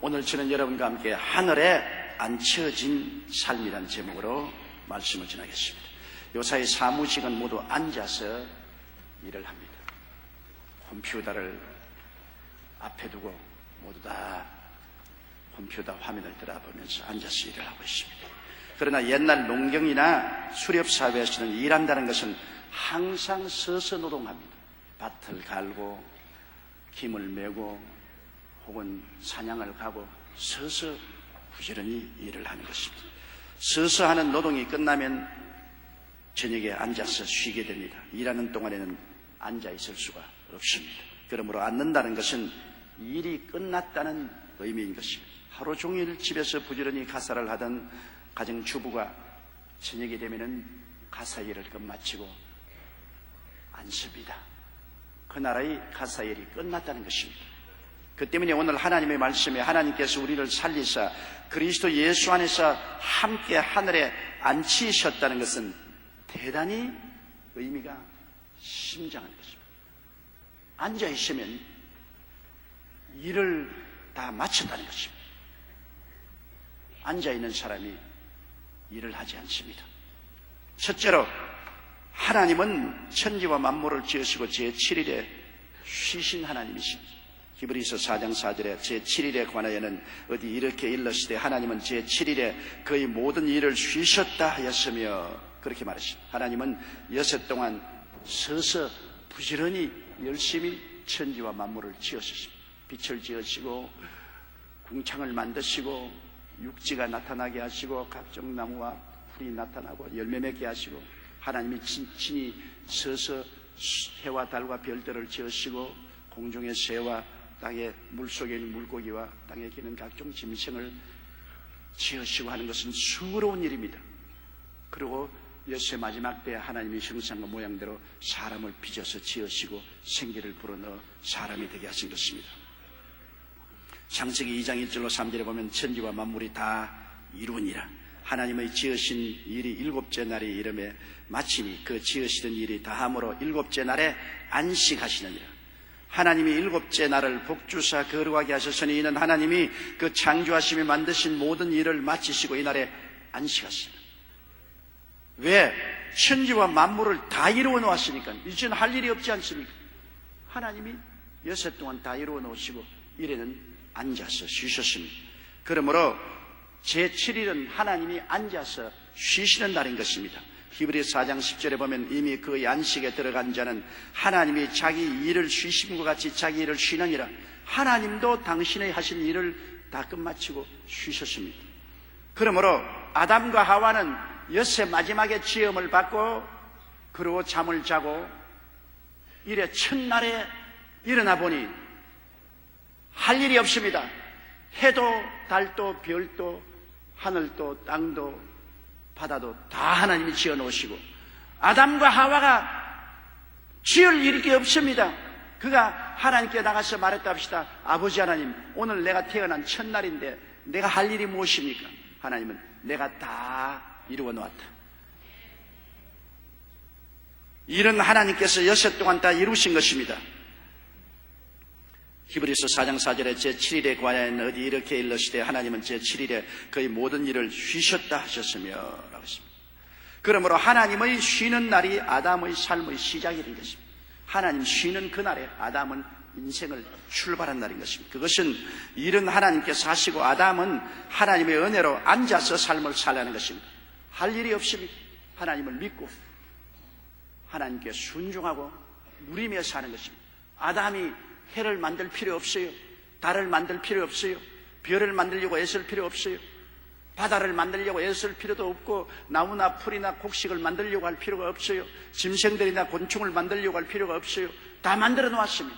오늘 저는 여러분과 함께 하늘에 앉혀진 삶이라는 제목으로 말씀을 전하겠습니다. 요사이 사무직은 모두 앉아서 일을 합니다. 컴퓨터를 앞에 두고 모두 다 컴퓨터 화면을 들여다보면서 앉아서 일을 하고 있습니다. 그러나 옛날 농경이나 수렵사회에서는 일한다는 것은 항상 서서 노동합니다. 밭을 갈고 김을 메고 혹은 사냥을 가고 서서 부지런히 일을 하는 것입니다. 서서 하는 노동이 끝나면 저녁에 앉아서 쉬게 됩니다. 일하는 동안에는 앉아 있을 수가 없습니다. 그러므로 앉는다는 것은 일이 끝났다는 의미인 것입니다. 하루 종일 집에서 부지런히 가사를 하던 가정주부가 저녁이 되면은 가사 일을 끝마치고 앉습니다. 그 나라의 가사 일이 끝났다는 것입니다. 그 때문에 오늘 하나님의 말씀에 하나님께서 우리를 살리사 그리스도 예수 안에서 함께 하늘에 앉히셨다는 것은 대단히 의미가 심장한 것입니다. 앉아 있으면 일을 다 마쳤다는 것입니다. 앉아 있는 사람이 일을 하지 않습니다. 첫째로 하나님은 천지와 만물을 지으시고 제7일에 쉬신 하나님이십니다. 히브리서 4장 4절에 제7일에 관하여는 어디 이렇게 일렀을 때 하나님은 제7일에 그의 모든 일을 쉬셨다 하였으며 그렇게 말했습니다. 하나님은 여섯 동안 서서 부지런히 열심히 천지와 만물을 지으셨습니다. 빛을 지으시고 궁창을 만드시고 육지가 나타나게 하시고 각종 나무와 풀이 나타나고 열매 맺게 하시고 하나님이 친히 서서 해와 달과 별들을 지으시고 공중의 새와 땅의 물속에 있는 물고기와 땅에 기는 각종 짐승을 지으시고 하는 것은 수고로운 일입니다. 그리고 여세 마지막 때에 하나님이 형상과 모양대로 사람을 빚어서 지으시고 생기를 불어넣어 사람이 되게 하신 것입니다. 창세기 2장 1절로 3절에 보면 천지와 만물이 다 이루니라. 하나님의 지으신 일이 일곱째 날이 이름에 마치니 그 지으시던 일이 다함으로 일곱째 날에 안식하시느니라. 하나님이 일곱째 날을 복주사 거룩하게 하셨으니 이는 하나님이 그 창조하심이 만드신 모든 일을 마치시고 이 날에 안식하시라. 왜? 천지와 만물을 다 이루어 놓았으니까. 이제는 할 일이 없지 않습니까? 하나님이 여섯 동안 다 이루어 놓으시고 이래는 앉아서 쉬셨습니다. 그러므로 제7일은 하나님이 앉아서 쉬시는 날인 것입니다. 히브리서 4장 10절에 보면 이미 그의 안식에 들어간 자는 하나님이 자기 일을 쉬심과 같이 자기 일을 쉬느니라. 하나님도 당신의 하신 일을 다 끝마치고 쉬셨습니다. 그러므로 아담과 하와는 엿새 마지막에 지음을 받고 그러고 잠을 자고 이래 첫날에 일어나 보니 할 일이 없습니다. 해도 달도 별도 하늘도 땅도 바다도 다 하나님이 지어 놓으시고 아담과 하와가 지을 일이 없습니다. 그가 하나님께 나가서 말했다 합시다. 아버지 하나님, 오늘 내가 태어난 첫날인데 내가 할 일이 무엇입니까? 하나님은 내가 다 이루어 놓았다. 일은 하나님께서 여섯 동안 다 이루신 것입니다. 히브리서 4장 4절에 제7일에 관하여는 어디 이렇게 일렀을 때 하나님은 제7일에 그의 모든 일을 쉬셨다 하셨으며 라고 했습니다. 그러므로 하나님의 쉬는 날이 아담의 삶의 시작이 된 것입니다. 하나님 쉬는 그날에 아담은 인생을 출발한 날인 것입니다. 그것은 일은 하나님께서 하시고 아담은 하나님의 은혜로 앉아서 삶을 살라는 것입니다. 할 일이 없습니다. 하나님을 믿고 하나님께 순종하고 누리며 사는 것입니다. 아담이 해를 만들 필요 없어요. 달을 만들 필요 없어요. 별을 만들려고 애쓸 필요 없어요. 바다를 만들려고 애쓸 필요도 없고 나무나 풀이나 곡식을 만들려고 할 필요가 없어요. 짐승들이나 곤충을 만들려고 할 필요가 없어요. 다 만들어 놓았습니다.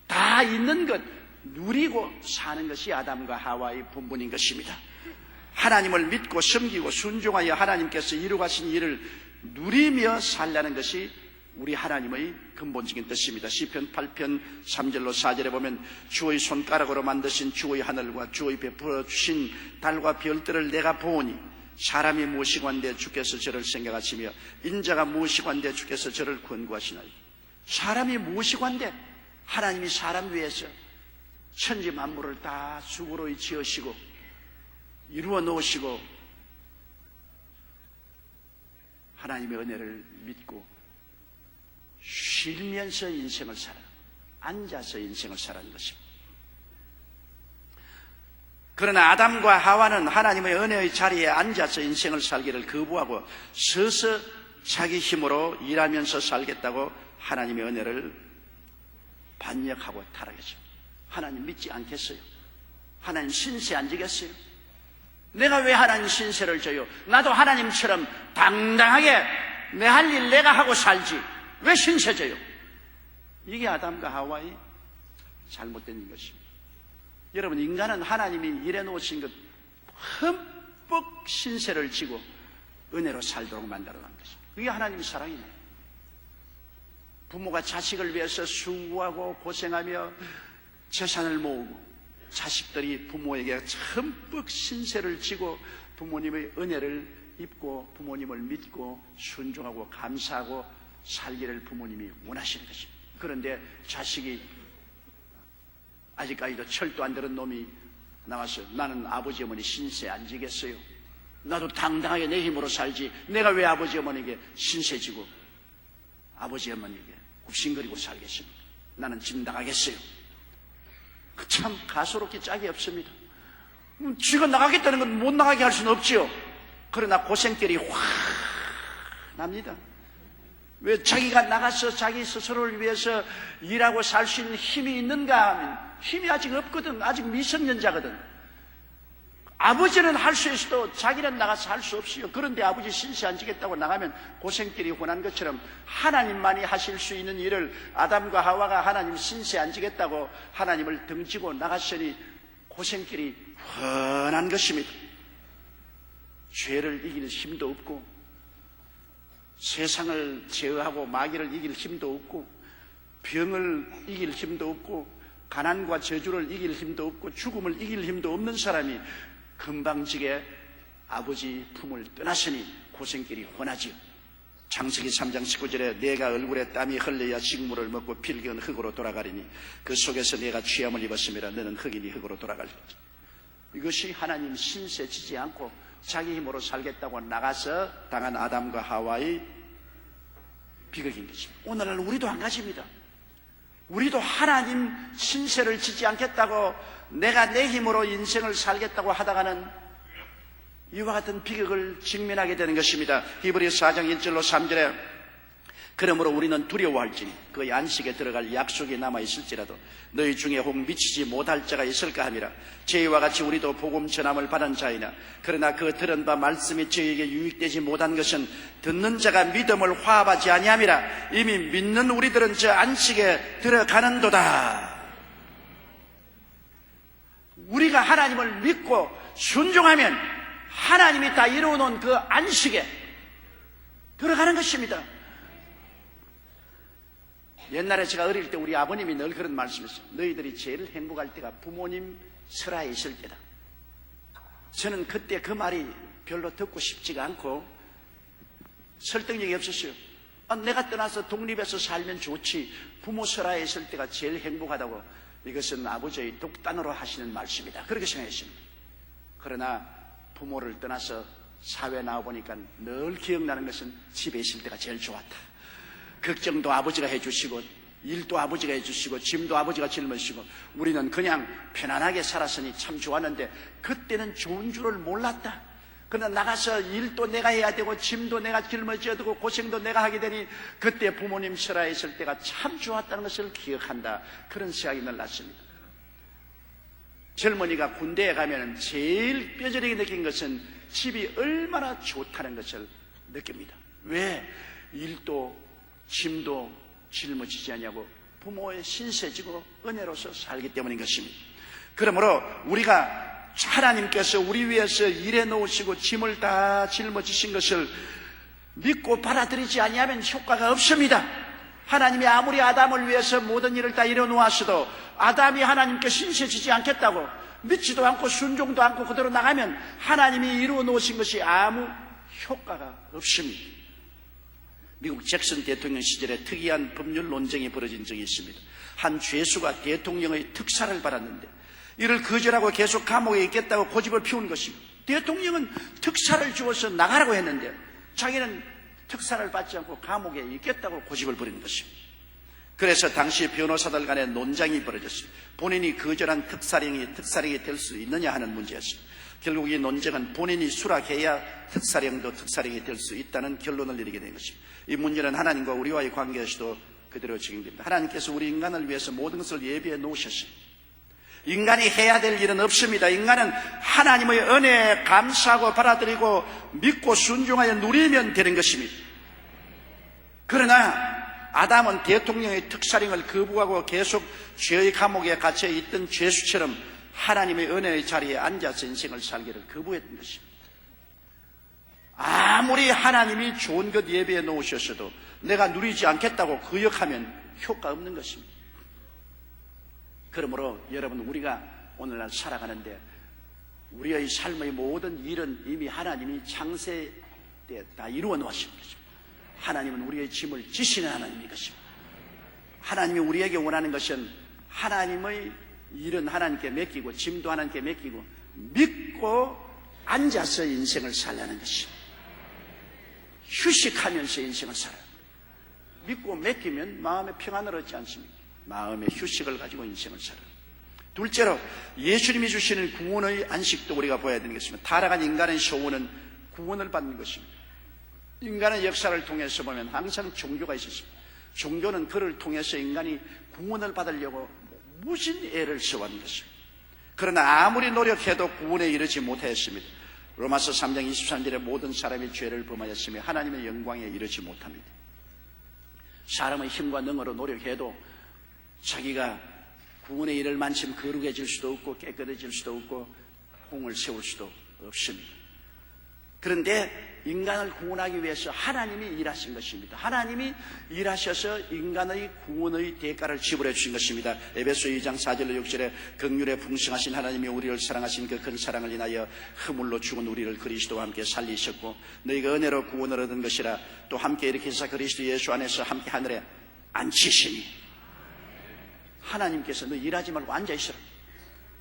다 있는 것 누리고 사는 것이 아담과 하와의 본분인 것입니다. 하나님을 믿고 섬기고 순종하여 하나님께서 이루가신 일을 누리며 살라는 것이 우리 하나님의 근본적인 뜻입니다. 시편 8편 3절로 4절에 보면 주의 손가락으로 만드신 주의 하늘과 주의 베풀어 주신 달과 별들을 내가 보오니 사람이 무엇이고 한데 주께서 저를 생각하시며 인자가 무엇이고 한데 주께서 저를 권고하시나이다. 사람이 무엇이 관대? 하나님이 사람 위해서 천지 만물을 다 수고로 지으시고 이루어 놓으시고 하나님의 은혜를 믿고 쉬면서 인생을 살아, 앉아서 인생을 살아는 것입니다. 그러나 아담과 하와는 하나님의 은혜의 자리에 앉아서 인생을 살기를 거부하고 서서 자기 힘으로 일하면서 살겠다고 하나님의 은혜를 반역하고 타락했습니다. 하나님 믿지 않겠어요? 하나님 신세 안 지겠어요? 내가 왜 하나님 신세를 져요? 나도 하나님처럼 당당하게 내 할 일 내가 하고 살지 왜 신세 져요? 이게 아담과 하와의 잘못된 것입니다. 여러분, 인간은 하나님이 일해 놓으신 것 흠뻑 신세를 지고 은혜로 살도록 만들어 놓은 것입니다. 그게 하나님의 사랑입니다. 부모가 자식을 위해서 수고하고 고생하며 재산을 모으고 자식들이 부모에게 흠뻑 신세를 지고 부모님의 은혜를 입고 부모님을 믿고 순종하고 감사하고 살기를 부모님이 원하시는 것입니다. 그런데 자식이 아직까지도 철도 안 들은 놈이 나와서 나는 아버지 어머니 신세 안 지겠어요. 나도 당당하게 내 힘으로 살지 내가 왜 아버지 어머니에게 신세 지고 아버지 어머니에게 굽신거리고 살겠습니까? 나는 짐 나가겠어요. 참 가소롭기 짝이 없습니다. 쥐가 나가겠다는 건 못 나가게 할 수는 없지요. 그러나 고생결이 확 납니다. 왜 자기가 나가서 자기 스스로를 위해서 일하고 살 수 있는 힘이 있는가 하면 힘이 아직 없거든. 아직 미성년자거든. 아버지는 할 수 있어도 자기는 나가서 할 수 없어요. 그런데 아버지 신세 안 지겠다고 나가면 고생길이 훤한 것처럼 하나님만이 하실 수 있는 일을 아담과 하와가 하나님 신세 안 지겠다고 하나님을 등지고 나갔으니 고생길이 훤한 것입니다. 죄를 이길 힘도 없고 세상을 제어하고 마귀를 이길 힘도 없고 병을 이길 힘도 없고 가난과 저주를 이길 힘도 없고 죽음을 이길 힘도 없는 사람이 금방지게 아버지 품을 떠났으니 고생길이 훤하지요. 창세기 3장 19절에 내가 얼굴에 땀이 흘려야 식물을 먹고 필기는 흙으로 돌아가리니 그 속에서 내가 취함을 입었음이라 너는 흙이니 흙으로 돌아갈 것이다. 이것이 하나님 신세 지지 않고 자기 힘으로 살겠다고 나가서 당한 아담과 하와의 비극인 것입니다. 오늘날 우리도 한 가지입니다. 우리도 하나님 신세를 지지 않겠다고 내가 내 힘으로 인생을 살겠다고 하다가는 이와 같은 비극을 직면하게 되는 것입니다. 히브리서 4장 1절로 3절에 그러므로 우리는 두려워할지니 그 안식에 들어갈 약속이 남아있을지라도 너희 중에 혹 미치지 못할 자가 있을까 함이라. 저희와 같이 우리도 복음 전함을 받은 자이나 그러나 그 들은 바 말씀이 저희에게 유익되지 못한 것은 듣는 자가 믿음을 화합하지 아니함이라. 이미 믿는 우리들은 저 안식에 들어가는도다. 우리가 하나님을 믿고 순종하면 하나님이 다 이루어놓은 그 안식에 들어가는 것입니다. 옛날에 제가 어릴 때 우리 아버님이 늘 그런 말씀했어요. 너희들이 제일 행복할 때가 부모님 설하에 있을 때다. 저는 그때 그 말이 별로 듣고 싶지가 않고 설득력이 없었어요. 내가 떠나서 독립해서 살면 좋지 부모 설하에 있을 때가 제일 행복하다고. 이것은 아버지의 독단으로 하시는 말씀이다. 그렇게 생각했습니다. 그러나 부모를 떠나서 사회에 나와보니까 늘 기억나는 것은 집에 있을 때가 제일 좋았다. 걱정도 아버지가 해주시고 일도 아버지가 해주시고 짐도 아버지가 짊어지시고 우리는 그냥 편안하게 살았으니 참 좋았는데 그때는 좋은 줄을 몰랐다. 그러나 나가서 일도 내가 해야 되고 짐도 내가 짊어져야 되고 고생도 내가 하게 되니 그때 부모님 설하에 있을 때가 참 좋았다는 것을 기억한다. 그런 생각이 늘 났습니다. 젊은이가 군대에 가면 제일 뼈저리게 느낀 것은 집이 얼마나 좋다는 것을 느낍니다. 왜? 일도 짐도 짊어지지 않냐고 부모의 신세지고 은혜로서 살기 때문인 것입니다. 그러므로 우리가 하나님께서 우리 위해서 일해 놓으시고 짐을 다 짊어지신 것을 믿고 받아들이지 아니하면 효과가 없습니다. 하나님이 아무리 아담을 위해서 모든 일을 다 이뤄 놓았어도 아담이 하나님께 신세지지 않겠다고 믿지도 않고 순종도 않고 그대로 나가면 하나님이 이루어 놓으신 것이 아무 효과가 없습니다. 미국 잭슨 대통령 시절에 특이한 법률 논쟁이 벌어진 적이 있습니다. 한 죄수가 대통령의 특사를 받았는데 이를 거절하고 계속 감옥에 있겠다고 고집을 피운 것입니다. 대통령은 특사를 주어서 나가라고 했는데 자기는 특사를 받지 않고 감옥에 있겠다고 고집을 부리는 것입니다. 그래서 당시 변호사들 간의 논쟁이 벌어졌습니다. 본인이 거절한 특사령이 될 수 있느냐 하는 문제였습니다. 결국 이 논쟁은 본인이 수락해야 특사령도 특사령이 될 수 있다는 결론을 내리게 된 것입니다. 이 문제는 하나님과 우리와의 관계에서도 그대로 적용됩니다. 하나님께서 우리 인간을 위해서 모든 것을 예비해 놓으셨습니다. 인간이 해야 될 일은 없습니다. 인간은 하나님의 은혜에 감사하고 받아들이고 믿고 순종하여 누리면 되는 것입니다. 그러나 아담은 대통령의 특사령을 거부하고 계속 죄의 감옥에 갇혀 있던 죄수처럼 하나님의 은혜의 자리에 앉아서 인생을 살기를 거부했던 것입니다. 아무리 하나님이 좋은 것 예배해 놓으셨어도 내가 누리지 않겠다고 거역하면 효과 없는 것입니다. 그러므로 여러분, 우리가 오늘날 살아가는데 우리의 삶의 모든 일은 이미 하나님이 창세 때 다 이루어 놓으신 것입니다. 하나님은 우리의 짐을 지시는 하나님인 것입니다. 하나님이 우리에게 원하는 것은 하나님의 일은 하나님께 맡기고 짐도 하나님께 맡기고 믿고 앉아서 인생을 살라는 것입니다. 휴식하면서 인생을 살아요. 믿고 맡기면 마음의 평안을 얻지 않습니까? 마음의 휴식을 가지고 인생을 살아요. 둘째로 예수님이 주시는 구원의 안식도 우리가 보아야 되는 것입니다. 타락한 인간의 소원은 구원을 받는 것입니다. 인간의 역사를 통해서 보면 항상 종교가 있었습니다. 종교는 그를 통해서 인간이 구원을 받으려고 무슨 애를 써왔는 것입니다. 그러나 아무리 노력해도 구원에 이르지 못하였습니다. 로마서 3장 23절에 모든 사람이 죄를 범하였으며 하나님의 영광에 이르지 못합니다. 사람의 힘과 능으로 노력해도 자기가 구원에 이를 만큼 거룩해질 수도 없고 깨끗해질 수도 없고 공을 세울 수도 없습니다. 그런데 인간을 구원하기 위해서 하나님이 일하신 것입니다. 하나님이 일하셔서 인간의 구원의 대가를 지불해 주신 것입니다. 에베소 2장 4절로 6절에 긍휼에 풍성하신 하나님이 우리를 사랑하신 그 큰 사랑을 인하여 허물로 죽은 우리를 그리스도와 함께 살리셨고 너희가 은혜로 구원을 얻은 것이라 또 함께 일으키사 그리스도 예수 안에서 함께 하늘에 앉히시니 하나님께서 너 일하지 말고 앉아있으라.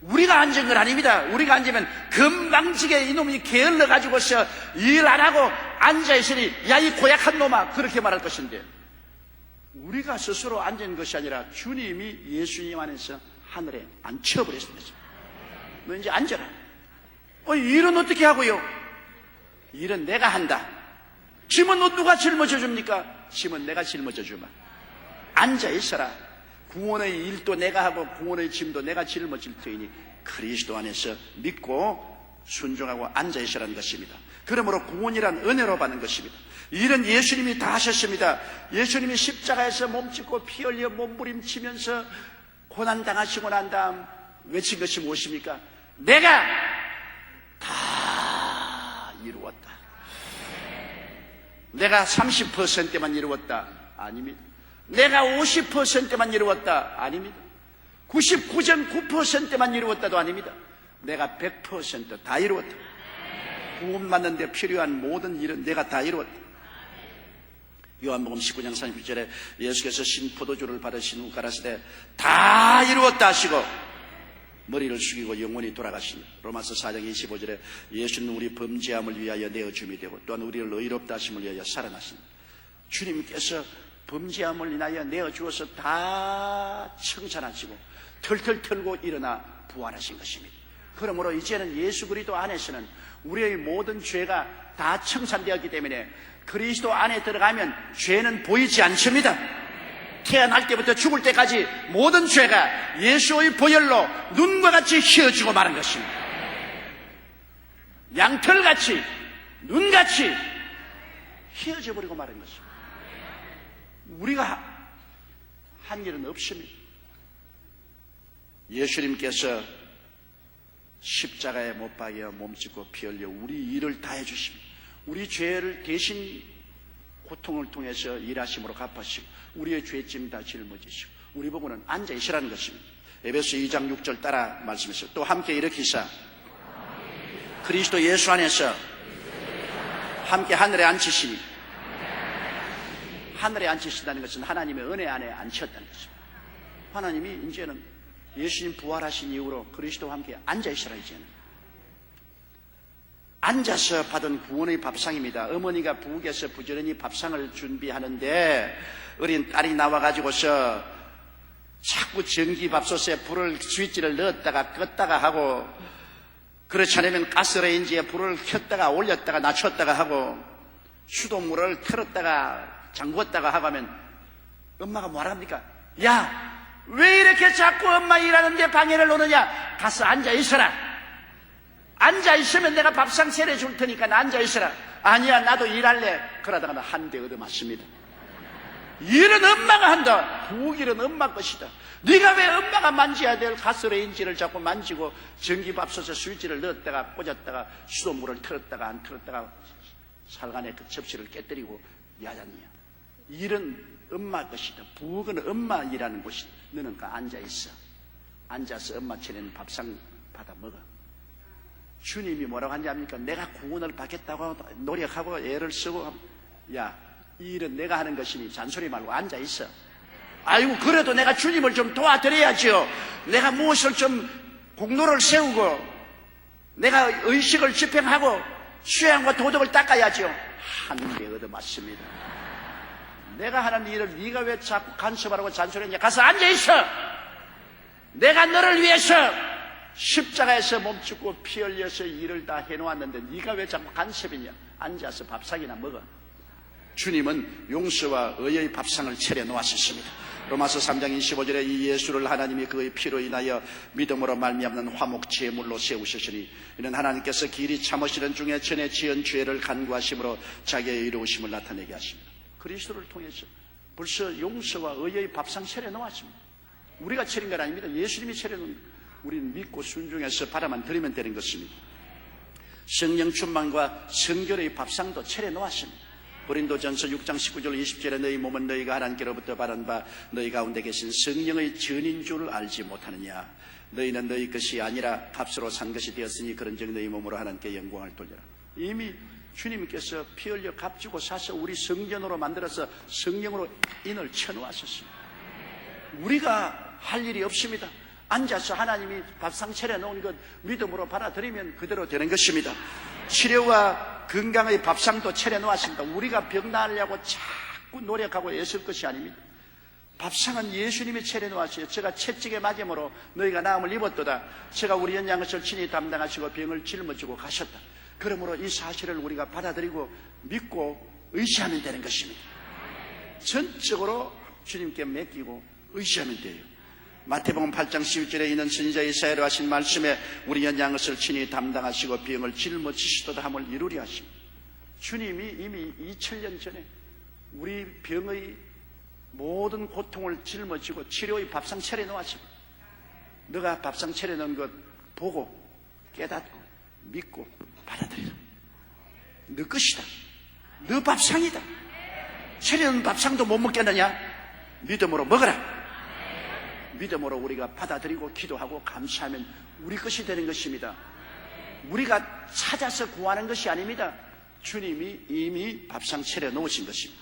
우리가 앉은 건 아닙니다. 우리가 앉으면 금방지게 이놈이 게을러가지고서 일 안 하고 앉아있으니 야 이 고약한 놈아 그렇게 말할 것인데 우리가 스스로 앉은 것이 아니라 주님이 예수님 안에서 하늘에 앉혀버렸습니다. 너 이제 앉아라. 일은 어떻게 하고요? 일은 내가 한다. 짐은 너 누가 짊어져 줍니까? 짐은 내가 짊어져 주마. 앉아있어라. 구원의 일도 내가 하고 구원의 짐도 내가 짊어질 터이니 그리스도 안에서 믿고 순종하고 앉아있으라는 것입니다. 그러므로 구원이란 은혜로 받는 것입니다. 일은 예수님이 다 하셨습니다. 예수님이 십자가에서 몸짓고 피 흘려 몸부림치면서 고난당하시고 난 다음 외친 것이 무엇입니까? 내가 다 이루었다. 내가 30%만 이루었다. 아닙니다. 내가 50%만 이루었다. 아닙니다. 99.9%만 이루었다도 아닙니다. 내가 100% 다 이루었다. 구원받는 데 필요한 모든 일은 내가 다 이루었다. 요한복음 19장 39절에 예수께서 신포도주를 받으신 후 가라사대 다 이루었다 하시고 머리를 숙이고 영원히 돌아가십니다. 로마서 4장 25절에 예수는 우리 범죄함을 위하여 내어줌이 되고 또한 우리를 의롭다 하심을 위하여 살아나십니다. 주님께서 범죄함을 인하여 내어주어서 다 청산하시고 털털 털고 일어나 부활하신 것입니다. 그러므로 이제는 예수 그리스도 안에서는 우리의 모든 죄가 다 청산되었기 때문에 그리스도 안에 들어가면 죄는 보이지 않습니다. 태어날 때부터 죽을 때까지 모든 죄가 예수의 보혈로 눈과 같이 휘어지고 마는 것입니다. 양털같이 눈같이 휘어져 버리고 마는 것입니다. 우리가 한 일은 없습니다. 예수님께서 십자가에 못 박여 몸짓고 피 흘려 우리 일을 다 해주십니다. 우리 죄를 대신 고통을 통해서 일하심으로 갚으시고 우리의 죄짐 다 짊어지시고 우리 보고는 앉아있으라는 것입니다. 에베소 2장 6절 따라 말씀하셨어요. 또 함께 일으키사 그리스도 예수 안에서 함께 하늘에 앉히시니 하늘에 앉히신다는 것은 하나님의 은혜 안에 앉혔다는 것입니다. 하나님이 이제는 예수님 부활하신 이후로 그리스도와 함께 앉아있으라. 이제는 앉아서 받은 구원의 밥상입니다. 어머니가 부엌에서 부지런히 밥상을 준비하는데 어린 딸이 나와가지고서 자꾸 전기밥솥에 불을 스위치를 넣었다가 껐다가 하고, 그렇지 않으면 가스레인지에 불을 켰다가 올렸다가 낮췄다가 하고, 수돗물을 틀었다가 잠궜다가 하고 하면 엄마가 뭐랍니까? 야, 왜 이렇게 자꾸 엄마 일하는데 방해를 놓느냐? 가서 앉아있어라. 앉아있으면 내가 밥상 차려줄 테니까 앉아있어라. 아니야, 나도 일할래. 그러다가 나 한 대 얻어맞습니다. 일은 엄마가 한다. 부엌일은 엄마 것이다. 네가 왜 엄마가 만져야 될 가스레인지를 자꾸 만지고 전기밥솥에 스위치를 넣었다가 꽂았다가 수돗물을 틀었다가 안 틀었다가 살간에 그 접시를 깨뜨리고 야단이야. 일은 엄마 것이다. 부엌은 엄마 일하는 곳이다. 너는 가 앉아있어. 앉아서 엄마 차리는 밥상 받아 먹어. 주님이 뭐라고 하는지 압니까? 내가 구원을 받겠다고 노력하고 애를 쓰고, 야, 이 일은 내가 하는 것이니 잔소리 말고 앉아있어. 아이고, 그래도 내가 주님을 좀 도와드려야죠. 내가 무엇을 좀 공로를 세우고 내가 의식을 집행하고 수양과 도덕을 닦아야죠. 한 대 얻어맞습니다. 내가 하는 일을 네가 왜 자꾸 간섭하라고 잔소리하냐? 가서 앉아있어. 내가 너를 위해서 십자가에서 몸죽고 피 흘려서 일을 다 해놓았는데 네가 왜 자꾸 간섭이냐? 앉아서 밥상이나 먹어. 주님은 용서와 의의 밥상을 차려놓았습니다. 로마서 3장 25절에 이 예수를 하나님이 그의 피로 인하여 믿음으로 말미암는 화목 제물로 세우셨으니 이는 하나님께서 길이 참으시는 중에 전에 지은 죄를 간구하심으로 자기의 이루심을 나타내게 하십니다. 그리스도를 통해서 벌써 용서와 의의 밥상 차려놓았습니다. 우리가 차린 건 아닙니다. 예수님이 차려놓은 것. 우리는 믿고 순종해서 받아만 드리면 되는 것입니다. 성령 충만과 성결의 밥상도 차려놓았습니다. 고린도전서 6장 19절 20절에 너희 몸은 너희가 하나님께로부터 받은 바 너희 가운데 계신 성령의 전인 줄 알지 못하느냐. 너희는 너희 것이 아니라 값으로 산 것이 되었으니 그런즉 너희 몸으로 하나님께 영광을 돌려라. 이미 주님께서 피 흘려 값주고 사서 우리 성전으로 만들어서 성령으로 인을 쳐놓았었습니다. 우리가 할 일이 없습니다. 앉아서 하나님이 밥상 차려놓은 것 믿음으로 받아들이면 그대로 되는 것입니다. 치료와 건강의 밥상도 차려놓았습니다. 우리가 병 나으려고 자꾸 노력하고 애쓸 것이 아닙니다. 밥상은 예수님이 차려놓았어요. 제가 채찍에 맞음으로 너희가 나음을 입었도다. 제가 우리 연양 것을 친히 담당하시고 병을 짊어지고 가셨다. 그러므로 이 사실을 우리가 받아들이고 믿고 의지하면 되는 것입니다. 전적으로 주님께 맡기고 의지하면 돼요. 마태복음 8장 11절에 있는 선지자 이사야로 하신 말씀에 우리 연양 것을 친히 담당하시고 병을 짊어지시도다 함을 이루리 하십니다. 주님이 이미 2000년 전에 우리 병의 모든 고통을 짊어지고 치료의 밥상 차려놓았습니다. 너가 밥상 차려놓은 것 보고 깨닫고 믿고 받아들이라. 너 것이다. 너 밥상이다. 차려놓은 밥상도 못 먹겠느냐? 믿음으로 먹어라. 믿음으로 우리가 받아들이고 기도하고 감사하면 우리 것이 되는 것입니다. 우리가 찾아서 구하는 것이 아닙니다. 주님이 이미 밥상 차려놓으신 것입니다.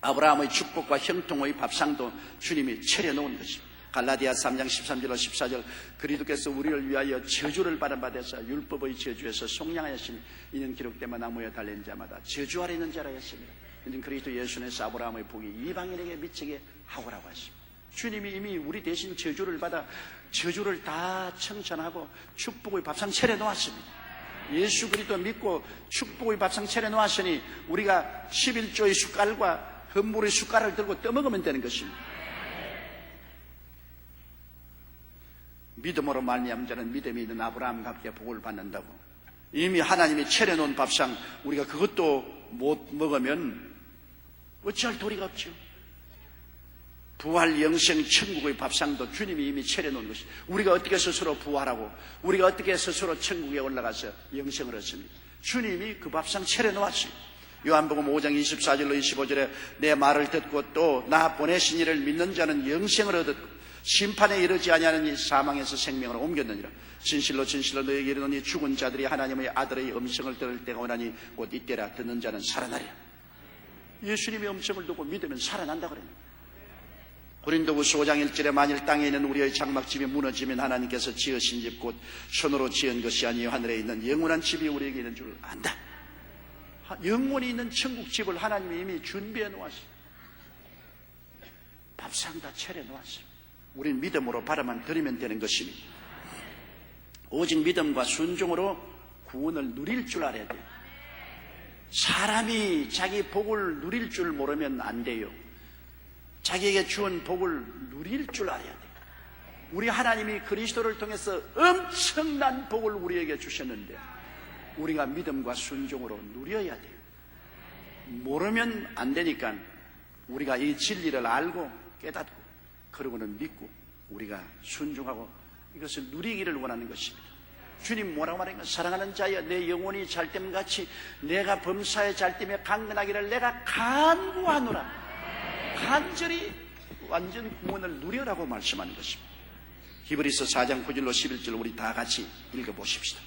아브라함의 축복과 형통의 밥상도 주님이 차려놓은 것입니다. 갈라디아 3장 13절로 14절 그리스도께서 우리를 위하여 저주를 받은 바 되사 율법의 저주에서 속량하였으니 이는 기록되면 나무에 달린 자마다 저주 아래 있는 자라 했습니다. 이는 그리스도 예수에서 아브라함의 복이 이방인에게 미치게 하고라고 하십니다. 주님이 이미 우리 대신 저주를 받아 저주를 다 청천하고 축복의 밥상 차려놓았습니다. 예수 그리스도 믿고 축복의 밥상 차려놓았으니 우리가 11조의 숟갈과 헌물의 숟갈을 들고 떠먹으면 되는 것입니다. 믿음으로 말미암은 자는 믿음이 있는 아브라함과 함께 복을 받는다고. 이미 하나님이 차려놓은 밥상 우리가 그것도 못 먹으면 어찌할 도리가 없죠. 부활 영생 천국의 밥상도 주님이 이미 차려놓은 것이 우리가 어떻게 스스로 부활하고 우리가 어떻게 스스로 천국에 올라가서 영생을 얻습니까? 주님이 그 밥상 차려놓았어요. 요한복음 5장 24절로 25절에 내 말을 듣고 또 나 보내신 이를 믿는 자는 영생을 얻었고 심판에 이르지 아니하는 이 사망에서 생명으로 옮겼느니라. 진실로 진실로 너희에게 이르노니 죽은 자들이 하나님의 아들의 음성을 들을 때가 오나니 곧 이때라 듣는 자는 살아나리라. 예수님의 음성을 듣고 믿으면 살아난다 그래요. 고린도후서 5장 1절에 만일 땅에 있는 우리의 장막집이 무너지면 하나님께서 지으신 집 곧 손으로 지은 것이 아니요 하늘에 있는 영원한 집이 우리에게 있는 줄 안다. 영원히 있는 천국 집을 하나님이 이미 준비해 놓았어요. 밥상 다 차려 놓았어요. 우린 믿음으로 바라만 드리면 되는 것입니다. 오직 믿음과 순종으로 구원을 누릴 줄 알아야 돼요. 사람이 자기 복을 누릴 줄 모르면 안 돼요. 자기에게 주은 복을 누릴 줄 알아야 돼요. 우리 하나님이 그리스도를 통해서 엄청난 복을 우리에게 주셨는데 우리가 믿음과 순종으로 누려야 돼요. 모르면 안 되니까 우리가 이 진리를 알고 깨닫고 그러고는 믿고 우리가 순종하고 이것을 누리기를 원하는 것입니다. 주님 뭐라고 말하는가? 사랑하는 자여 내 영혼이 잘됨같이 내가 범사에 잘됨에 강건하기를 내가 간구하노라. 간절히 완전 구원을 누려라고 말씀하는 것입니다. 히브리서 4장 9절로 11절 우리 다 같이 읽어보십시다.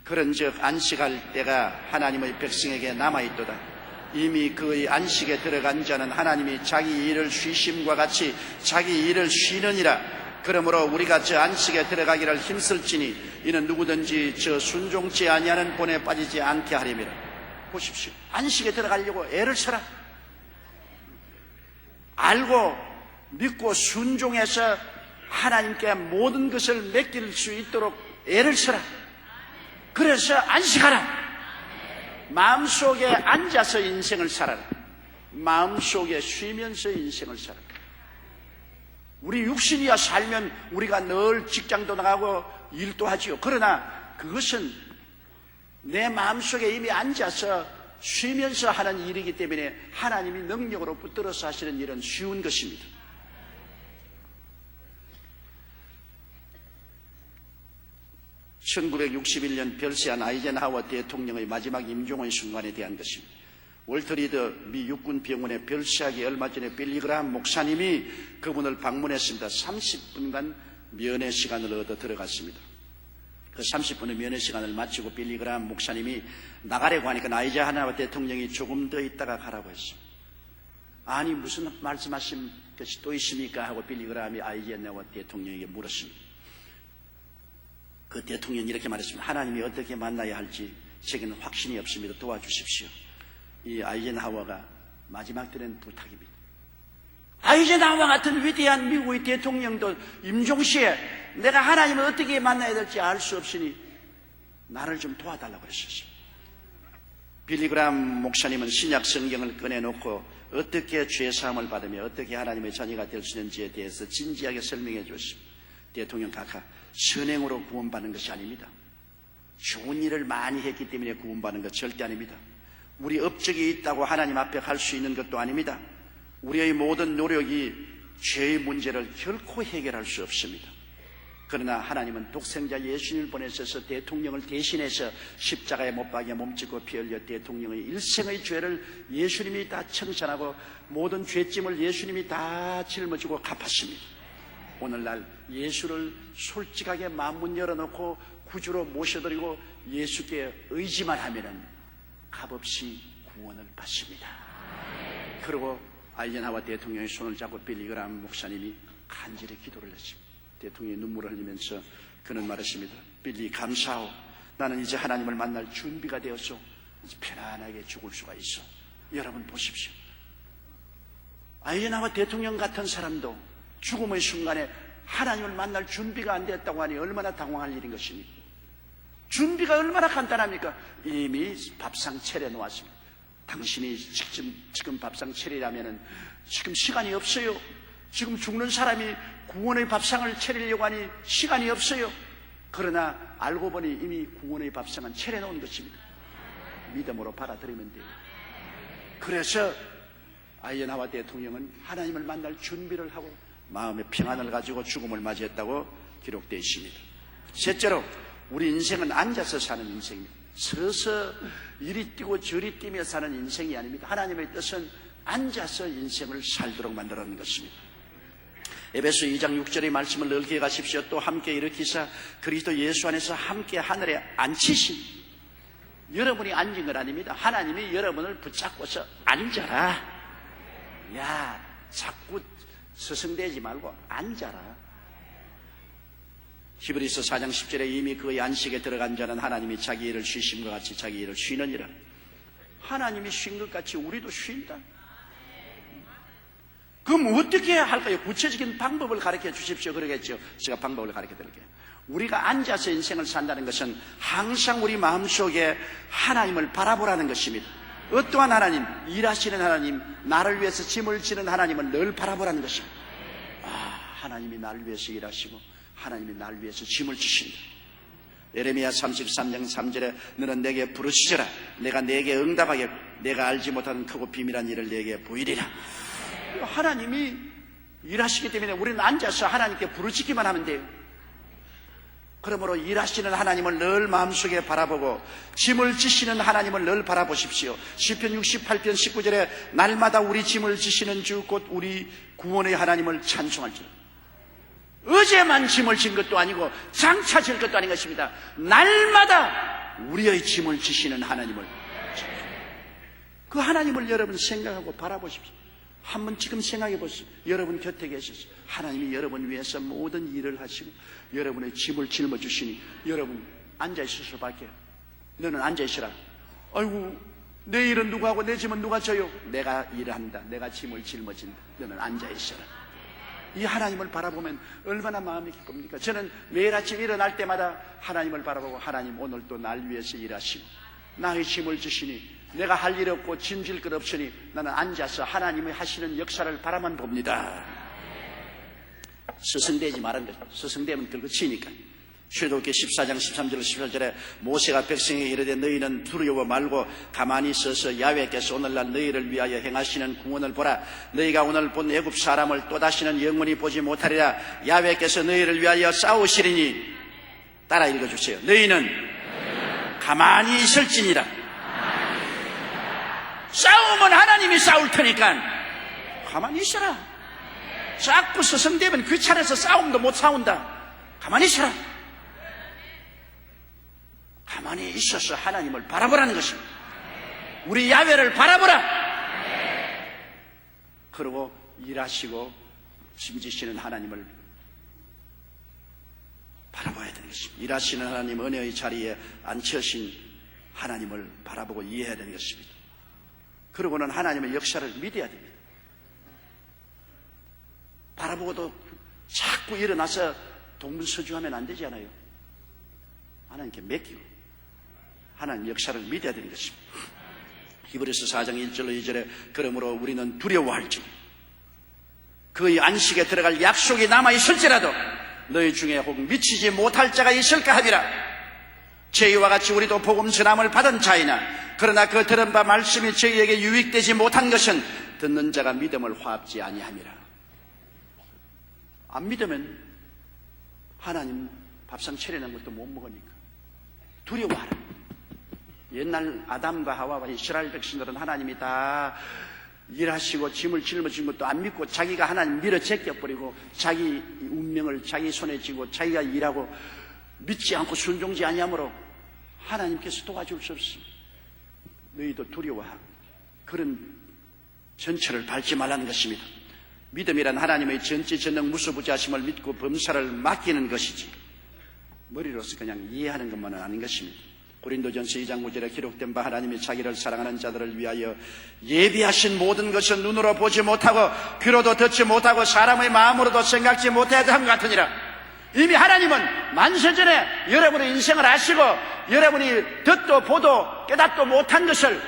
그런즉 안식할 때가 하나님의 백성에게 남아있도다. 이미 그의 안식에 들어간 자는 하나님이 자기 일을 쉬심과 같이 자기 일을 쉬느니라. 그러므로 우리가 저 안식에 들어가기를 힘쓸지니 이는 누구든지 저 순종치 아니하는 본에 빠지지 않게 하림이라. 보십시오. 안식에 들어가려고 애를 써라. 알고 믿고 순종해서 하나님께 모든 것을 맡길 수 있도록 애를 써라. 그래서 안식하라. 마음속에 앉아서 인생을 살아라. 마음속에 쉬면서 인생을 살아라. 우리 육신이야 살면 우리가 늘 직장도 나가고 일도 하지요. 그러나 그것은 내 마음속에 이미 앉아서 쉬면서 하는 일이기 때문에 하나님이 능력으로 붙들어서 하시는 일은 쉬운 것입니다. (1961년) 별세한 아이젠하워 대통령의 마지막 임종의 순간에 대한 것입니다. 월터 리드 미 육군병원에 별세하기 얼마 전에 빌리 그라함 목사님이 그분을 방문했습니다. 30분간 면회 시간을 얻어 들어갔습니다. 그 30분의 면회 시간을 마치고 빌리 그라함 목사님이 나가려고 하니까 아이젠하워 대통령이 조금 더 있다가 가라고 했습니다. 아니 무슨 말씀하신 것이 또 있습니까? 하고 빌리 그라함이 아이젠하워 대통령에게 물었습니다. 그 대통령이 이렇게 말했습니다. 하나님이 어떻게 만나야 할지 제게는 확신이 없습니다. 도와주십시오. 이 아이젠하워가 마지막 때는 부탁입니다. 아이젠하워 같은 위대한 미국의 대통령도 임종시에 내가 하나님을 어떻게 만나야 될지 알 수 없으니 나를 좀 도와달라고 그랬었습니다. 빌리 그라함 목사님은 신약 성경을 꺼내놓고 어떻게 죄사함을 받으며 어떻게 하나님의 자녀가 될 수 있는지에 대해서 진지하게 설명해 주었습니다. 대통령 각하, 선행으로 구원받는 것이 아닙니다. 좋은 일을 많이 했기 때문에 구원받는 것 절대 아닙니다. 우리 업적이 있다고 하나님 앞에 갈 수 있는 것도 아닙니다. 우리의 모든 노력이 죄의 문제를 결코 해결할 수 없습니다. 그러나 하나님은 독생자 예수님을 보내셔서 대통령을 대신해서 십자가에 못 박여 몸짓고 피 흘려 대통령의 일생의 죄를 예수님이 다 청산하고 모든 죄짐을 예수님이 다 짊어지고 갚았습니다. 오늘날 예수를 솔직하게 마음문 열어놓고 구주로 모셔드리고 예수께 의지만 하면은 값없이 구원을 받습니다. 그리고 아이젠하워 대통령의 손을 잡고 빌리 그라함 목사님이 간절히 기도를 했습니다. 대통령이 눈물을 흘리면서 그는 말했습니다. 빌리 감사하오. 나는 이제 하나님을 만날 준비가 되었소. 이제 편안하게 죽을 수가 있어. 여러분 보십시오. 아이젠하워 대통령 같은 사람도 죽음의 순간에 하나님을 만날 준비가 안 됐다고 하니 얼마나 당황할 일인 것입니까? 준비가 얼마나 간단합니까? 이미 밥상 차려 놓았습니다. 당신이 지금 밥상 차리라면은 지금 시간이 없어요. 지금 죽는 사람이 구원의 밥상을 차리려고 하니 시간이 없어요. 그러나 알고 보니 이미 구원의 밥상은 차려 놓은 것입니다. 믿음으로 받아들이면 돼요. 그래서 아이젠하워 대통령은 하나님을 만날 준비를 하고 마음의 평안을 가지고 죽음을 맞이했다고 기록되어 있습니다. 셋째로 우리 인생은 앉아서 사는 인생입니다. 서서 이리 뛰고 저리 뛰며 사는 인생이 아닙니다. 하나님의 뜻은 앉아서 인생을 살도록 만들어놓은 것입니다. 에베소 2장 6절의 말씀을 늘 기억하십시오. 또 함께 일으키사 그리스도 예수 안에서 함께 하늘에 앉히신 여러분이 앉은 건 아닙니다. 하나님이 여러분을 붙잡고서 앉아라. 야, 자꾸 스승되지 말고 앉아라. 히브리서 4장 10절에 이미 그의 안식에 들어간 자는 하나님이 자기 일을 쉬심과 같이 자기 일을 쉬느니라. 하나님이 쉰 것 같이 우리도 쉰다. 그럼 어떻게 해야 할까요? 구체적인 방법을 가르쳐 주십시오. 그러겠죠. 제가 방법을 가르쳐 드릴게요. 우리가 앉아서 인생을 산다는 것은 항상 우리 마음속에 하나님을 바라보라는 것입니다. 어떠한 하나님, 일하시는 하나님, 나를 위해서 짐을 지는 하나님을 늘 바라보라는 것입니다. 하나님이 나를 위해서 일하시고 하나님이 나를 위해서 짐을 지신다. 예레미야 33장 3절에 너는 내게 부르시더라. 내가 내게 응답하게 내가 알지 못하는 크고 비밀한 일을 내게 보이리라. 하나님이 일하시기 때문에 우리는 앉아서 하나님께 부르짖기만 하면 돼요. 그러므로 일하시는 하나님을 늘 마음속에 바라보고 짐을 지시는 하나님을 늘 바라보십시오. 시편 68편 19절에 날마다 우리 짐을 지시는 주 곧 우리 구원의 하나님을 찬송할지어다. 어제만 짐을 진 것도 아니고 장차 질 것도 아닌 것입니다. 날마다 우리의 짐을 지시는 하나님을, 그 하나님을 여러분 생각하고 바라보십시오. 한번 지금 생각해 보세요. 여러분 곁에 계셔서 하나님이 여러분 위해서 모든 일을 하시고 여러분의 짐을 짊어주시니 여러분 앉아있을 수밖에. 너는 앉아있으라. 아이고 내 일은 누가 하고 내 짐은 누가 져요? 내가 일한다. 내가 짐을 짊어진다. 너는 앉아있어라. 이 하나님을 바라보면 얼마나 마음이 기쁩니까? 저는 매일 아침 일어날 때마다 하나님을 바라보고 하나님 오늘 또 날 위해서 일하시고 나의 짐을 지시니 내가 할 일 없고 짐질 것 없으니 나는 앉아서 하나님이 하시는 역사를 바라만 봅니다. 스승되지 말은 거죠. 스승되면 긁어치니까. 출애굽기 14장 13절 14절에 모세가 백성에게 이르되 너희는 두려워 말고 가만히 서서 야훼께서 오늘날 너희를 위하여 행하시는 구원을 보라. 너희가 오늘 본 애굽 사람을 또다시는 영원히 보지 못하리라. 야훼께서 너희를 위하여 싸우시리니. 따라 읽어주세요. 너희는 가만히 있을지니라. 싸움은 하나님이 싸울 테니까 가만히 있어라. 자꾸 스승되면 귀찮아서 싸움도 못 싸운다. 가만히 있어라. 가만히 있어서 하나님을 바라보라는 것입니다. 우리 야훼를 바라보라. 그리고 일하시고 짐지시는 하나님을 바라봐야 되는 것입니다. 일하시는 하나님, 은혜의 자리에 앉으신 하나님을 바라보고 이해해야 되는 것입니다. 그러고는 하나님의 역사를 믿어야 됩니다. 바라보고도 자꾸 일어나서 동분서주하면 안 되잖아요. 하나님께 맡기고 하나님 역사를 믿어야 되는 것입니다. 히브리서 4장 1절로 2절에 그러므로 우리는 두려워할지 그의 안식에 들어갈 약속이 남아있을지라도 너희 중에 혹 미치지 못할 자가 있을까 하니라. 저희와 같이 우리도 복음 전함을 받은 자이나 그러나 그 들은 바 말씀이 저희에게 유익되지 못한 것은 듣는 자가 믿음을 화합지 아니함이라. 안 믿으면 하나님 밥상 차려놓은 것도 못 먹으니까 두려워하라. 옛날 아담과 하와와 이스라엘 백성들은 하나님이 다 일하시고 짐을 짊어진 것도 안 믿고 자기가 하나님 밀어 제껴버리고 자기 운명을 자기 손에 쥐고 자기가 일하고 믿지 않고 순종지 아니하므로 하나님께서 도와줄 수 없습니다. 너희도 두려워하고 그런 전철을 밟지 말라는 것입니다. 믿음이란 하나님의 전지전능 무소부지하심을 믿고 범사를 맡기는 것이지 머리로서 그냥 이해하는 것만은 아닌 것입니다. 고린도전서 2장 9절에 기록된 바 하나님이 자기를 사랑하는 자들을 위하여 예비하신 모든 것은 눈으로 보지 못하고 귀로도 듣지 못하고 사람의 마음으로도 생각지 못하였던 것 같으니라. 이미 하나님은 만세전에 여러분의 인생을 아시고 여러분이 듣도 보도 깨닫도 못한 것을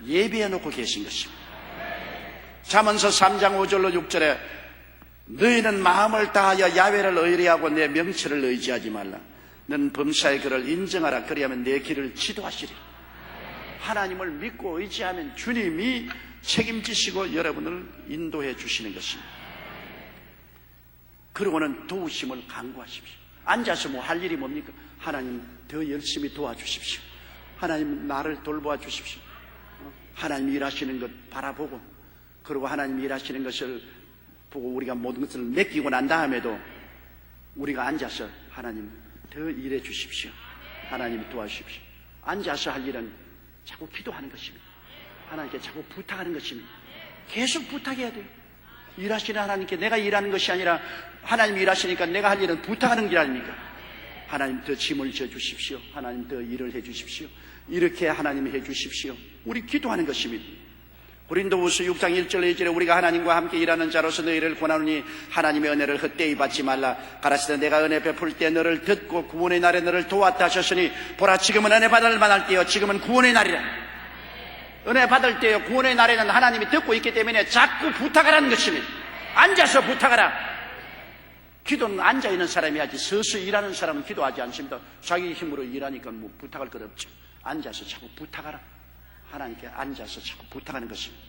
예비해 놓고 계신 것입니다. 잠언서 3장 5절로 6절에 너희는 마음을 다하여 야훼를 의뢰하고 내 명철을 의지하지 말라. 너는 범사의 그를 인정하라. 그리하면 내 길을 지도하시리라. 하나님을 믿고 의지하면 주님이 책임지시고 여러분을 인도해 주시는 것입니다. 그러고는 도우심을 간구하십시오. 앉아서 뭐 할 일이 뭡니까? 하나님 더 열심히 도와주십시오. 하나님 나를 돌보아 주십시오. 하나님 일하시는 것 바라보고 그리고 하나님 일하시는 것을 보고 우리가 모든 것을 맡기고 난 다음에도 우리가 앉아서 하나님 더 일해 주십시오. 하나님 도와주십시오. 앉아서 할 일은 자꾸 기도하는 것입니다. 하나님께 자꾸 부탁하는 것입니다. 계속 부탁해야 돼요. 일하시는 하나님께 내가 일하는 것이 아니라 하나님이 일하시니까 내가 할 일은 부탁하는 길 아닙니까? 하나님 더 짐을 져 주십시오. 하나님 더 일을 해 주십시오. 이렇게 하나님이 해 주십시오. 우리 기도하는 것입니다. 고린도후서 6장 1절 2절에 우리가 하나님과 함께 일하는 자로서 너희를 권하노니 하나님의 은혜를 헛되이 받지 말라. 가라사대 내가 은혜 베풀 때 너를 듣고 구원의 날에 너를 도왔다 하셨으니 보라 지금은 은혜 받을 만할 때요 지금은 구원의 날이라. 은혜 받을 때요 구원의 날에는 하나님이 듣고 있기 때문에 자꾸 부탁하라는 것입니다. 앉아서 부탁하라. 기도는 앉아있는 사람이 하지 서서 일하는 사람은 기도하지 않습니다. 자기 힘으로 일하니까 뭐 부탁할 것 없죠. 앉아서 자꾸 부탁하라. 하나님께 앉아서 자꾸 부탁하는 것입니다.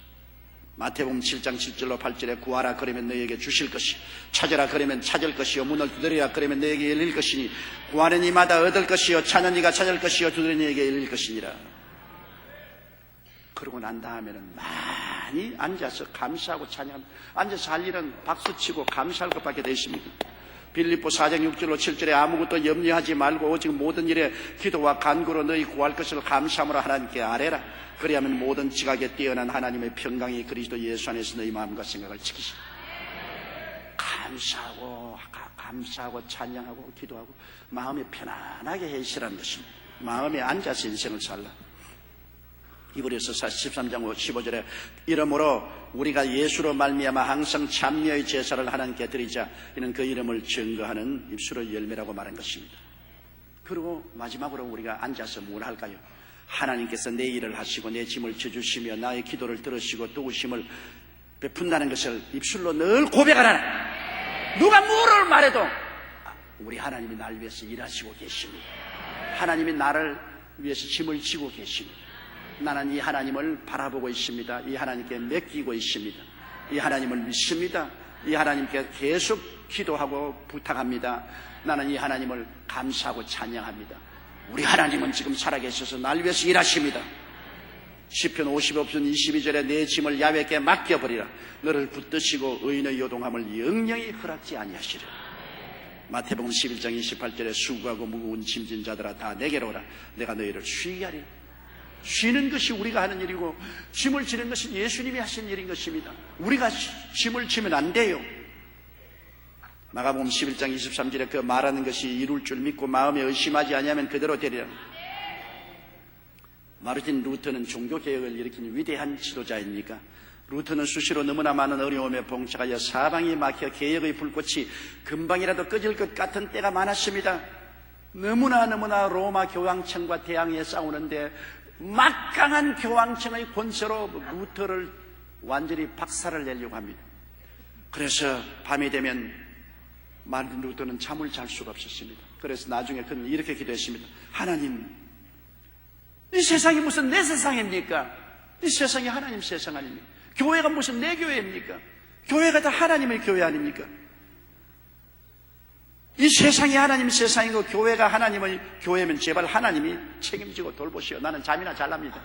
마태복음 7장 7절로 8절에 구하라 그러면 너희에게 주실 것이 찾으라 그러면 찾을 것이요 문을 두드리라 그러면 너희에게 열릴 것이니 구하는 이마다 얻을 것이요 찾는 이가 찾을 것이요 두드리는 이에게 열릴 것이니라. 그러고 난 다음에는 많이 앉아서 감사하고 찬양합니다. 앉아서 할 일은 박수치고 감사할 것밖에 되어 있습니다. 빌립보 4장 6절로 7절에 아무것도 염려하지 말고 오직 모든 일에 기도와 간구로 너희 구할 것을 감사함으로 하나님께 아뢰라. 그리하면 모든 지각에 뛰어난 하나님의 평강이 그리스도 예수 안에서 너희 마음과 생각을 지키시라. 감사하고 찬양하고 기도하고 마음이 편안하게 해시라는 것입니다. 마음에 앉아서 인생을 살라. 히브리서 13장 15절에 이러므로 우리가 예수로 말미암아 항상 참여의 제사를 하나님께 드리자. 이는 그 이름을 증거하는 입술의 열매라고 말한 것입니다. 그리고 마지막으로 우리가 앉아서 뭘 할까요? 하나님께서 내 일을 하시고 내 짐을 져주시며 나의 기도를 들으시고 도우심을 베푼다는 것을 입술로 늘 고백하라. 누가 뭐를 말해도 우리 하나님이 날 위해서 일하시고 계십니다. 하나님이 나를 위해서 짐을 지고 계십니다. 나는 이 하나님을 바라보고 있습니다. 이 하나님께 맡기고 있습니다. 이 하나님을 믿습니다. 이 하나님께 계속 기도하고 부탁합니다. 나는 이 하나님을 감사하고 찬양합니다. 우리 하나님은 지금 살아계셔서 날 위해서 일하십니다. 시편 55편 22절에 내 짐을 야훼께 맡겨버리라. 너를 붙드시고 의인의 요동함을 영영히 허락지 아니하시리라. 마태복음 11장 28절에 수고하고 무거운 짐진 자들아 다 내게로 오라. 내가 너희를 쉬게 하리라. 쉬는 것이 우리가 하는 일이고 짐을 지는 것은 예수님이 하신 일인 것입니다. 우리가 짐을 지면 안 돼요. 마가복음 11장 23절에 그 말하는 것이 이룰 줄 믿고 마음에 의심하지 아니하면 그대로 되리라. 마르틴 루터는 종교개혁을 일으킨 위대한 지도자입니까? 루터는 수시로 너무나 많은 어려움에 봉착하여 사방이 막혀 개혁의 불꽃이 금방이라도 꺼질 것 같은 때가 많았습니다. 너무나 로마 교황청과 대항해 싸우는데 막강한 교황청의 권세로 루터를 완전히 박살을 내려고 합니다. 그래서 밤이 되면 마르틴 루터는 잠을 잘 수가 없었습니다. 그래서 나중에 그는 이렇게 기도했습니다. 하나님, 이 세상이 무슨 내 세상입니까? 이 세상이 하나님 세상 아닙니까? 교회가 무슨 내 교회입니까? 교회가 다 하나님의 교회 아닙니까? 이 세상이 하나님 세상이고 교회가 하나님의 교회면 제발 하나님이 책임지고 돌보시오. 나는 잠이나 잘랍니다.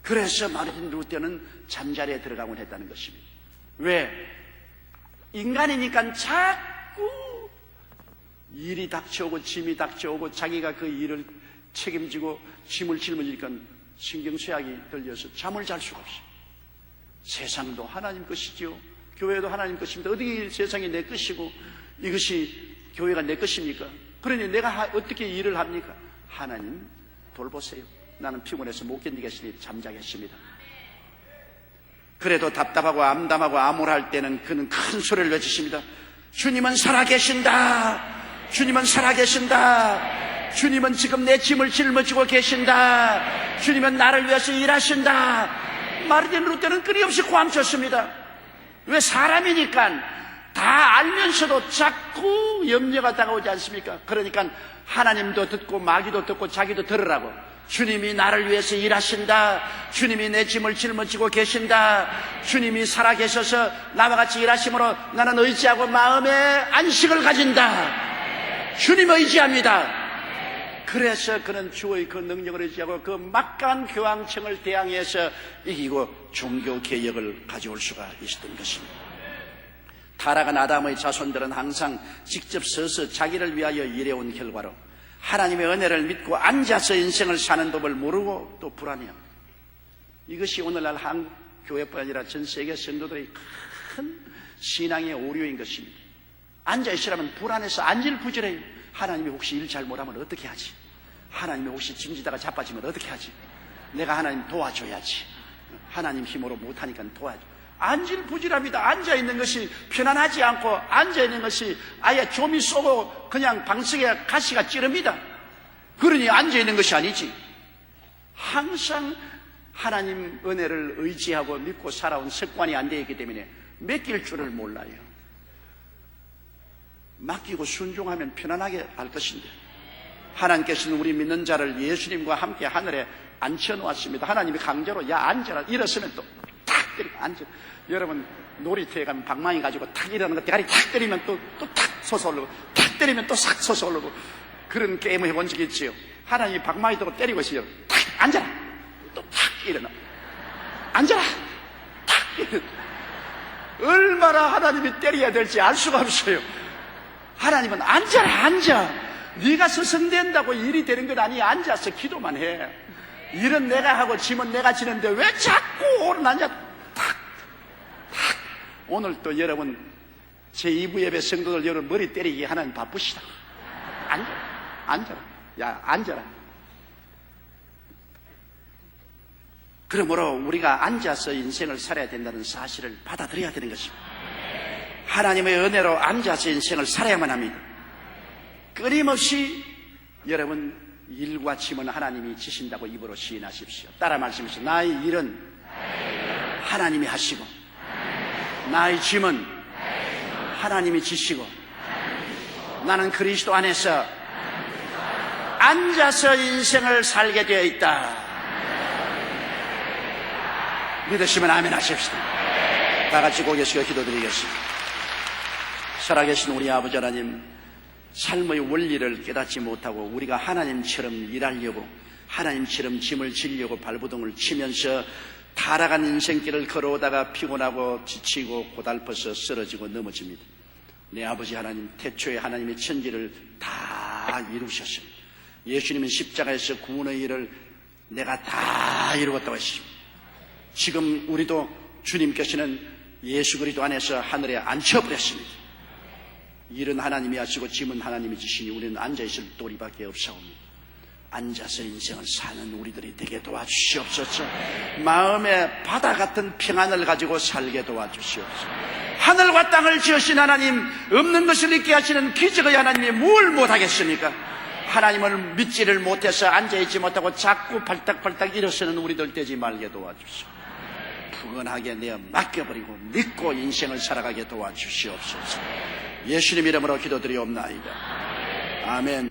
그래서 마르틴 루터는 잠자리에 들어가곤 했다는 것입니다. 왜? 인간이니까 자꾸 일이 닥쳐오고 짐이 닥쳐오고 자기가 그 일을 책임지고 짐을 짊어지니까 신경쇠약이 들려서 잠을 잘 수가 없어요. 세상도 하나님 것이지요. 교회도 하나님 것입니다. 어디 세상이 내 것이고 이것이 교회가 내 것입니까? 그러니 내가 어떻게 일을 합니까? 하나님 돌보세요. 나는 피곤해서 못 견디겠으니 잠자겠습니다. 그래도 답답하고 암담하고 암울할 때는 그는 큰 소리를 외치십니다. 주님은 살아계신다. 주님은 살아계신다. 주님은 지금 내 짐을 짊어지고 계신다. 주님은 나를 위해서 일하신다. 마르틴 루터는 끊임없이 고함쳤습니다. 왜? 사람이니까 다 알면서도 자꾸 염려가 다가오지 않습니까? 그러니까 하나님도 듣고 마귀도 듣고 자기도 들으라고. 주님이 나를 위해서 일하신다. 주님이 내 짐을 짊어지고 계신다. 주님이 살아계셔서 나와 같이 일하심으로 나는 의지하고 마음의 안식을 가진다. 주님 의지합니다. 그래서 그는 주의 그 능력을 의지하고 그 막강한 교황청을 대항해서 이기고 종교개혁을 가져올 수가 있었던 것입니다. 타락한 아담의 자손들은 항상 직접 서서 자기를 위하여 일해온 결과로 하나님의 은혜를 믿고 앉아서 인생을 사는 법을 모르고 또 불안해합니다. 이것이 오늘날 한국 교회뿐 아니라 전 세계 성도들의 큰 신앙의 오류인 것입니다. 앉아있으라면 불안해서 안질부질해요. 하나님이 혹시 일 잘 못하면 어떻게 하지? 하나님이 혹시 짐지다가 자빠지면 어떻게 하지? 내가 하나님 도와줘야지. 하나님 힘으로 못하니까 도와줘. 안질부질합니다. 앉아있는 것이 편안하지 않고 앉아있는 것이 아예 좀이 쏘고 그냥 방석에 가시가 찌릅니다. 그러니 앉아있는 것이 아니지. 항상 하나님 은혜를 의지하고 믿고 살아온 습관이 안 되어 있기 때문에 맡길 줄을 몰라요. 맡기고 순종하면 편안하게 할 것인데, 하나님께서는 우리 믿는 자를 예수님과 함께 하늘에 앉혀놓았습니다. 하나님이 강제로 야 앉아라, 일어서면 또 탁 때리고 앉아. 여러분 놀이터에 가면 방망이 가지고 탁 일어나는 거 대가리 탁 때리면 또 탁 솟아오르고, 탁 때리면 또 싹 솟아오르고, 그런 게임을 해본 적이 있지요. 하나님이 방망이 들고 때리고 있어요. 탁 앉아라, 또 탁 일어나, 앉아라, 탁 일어나. 얼마나 하나님이 때려야 될지 알 수가 없어요. 하나님은 앉아라, 앉아. 네가 서성댄다고 일이 되는 건 아니야. 앉아서 기도만 해. 일은 내가 하고 짐은 내가 지는데 왜 자꾸 오늘 앉아. 탁, 탁. 오늘 또 여러분 제2부 예배 성도들 여러분 머리 때리기 하나님 바쁘시다. 앉아라. 야, 앉아라. 그러므로 우리가 앉아서 인생을 살아야 된다는 사실을 받아들여야 되는 것입니다. 하나님의 은혜로 앉아서 인생을 살아야만 합니다. 끊임없이 여러분 일과 짐은 하나님이 지신다고 입으로 시인하십시오. 따라 말씀하십시오. 나의 일은 하나님이 하시고, 나의 짐은 하나님이 지시고, 나는 그리스도 안에서 앉아서 인생을 살게 되어 있다. 믿으시면 아멘 하십시오. 다 같이 고개 숙여 기도드리겠습니다. 살아계신 우리 아버지 하나님, 삶의 원리를 깨닫지 못하고 우리가 하나님처럼 일하려고, 하나님처럼 짐을 지려고 발버둥을 치면서 타락한 인생길을 걸어오다가 피곤하고 지치고 고달퍼서 쓰러지고 넘어집니다. 내 아버지 하나님, 태초에 하나님의 천지를 다 이루셨습니다. 예수님은 십자가에서 구원의 일을 내가 다 이루었다고 하십니다. 지금 우리도 주님께서는 예수 그리스도 안에서 하늘에 앉혀버렸습니다. 일은 하나님이 하시고 짐은 하나님이 지시니 우리는 앉아있을 도리밖에 없사옵니다. 앉아서 인생을 사는 우리들이 되게 도와주시옵소서. 마음에 바다 같은 평안을 가지고 살게 도와주시옵소서. 하늘과 땅을 지으신 하나님, 없는 것을 있게 하시는 기적의 하나님이 뭘 못하겠습니까? 하나님을 믿지를 못해서 앉아있지 못하고 자꾸 발딱발딱 일어서는 우리들 되지 말게 도와주시옵소서. 푸근하게 내어 맡겨버리고 믿고 인생을 살아가게 도와주시옵소서. 예수님 이름으로 기도드리옵나이다. 아멘.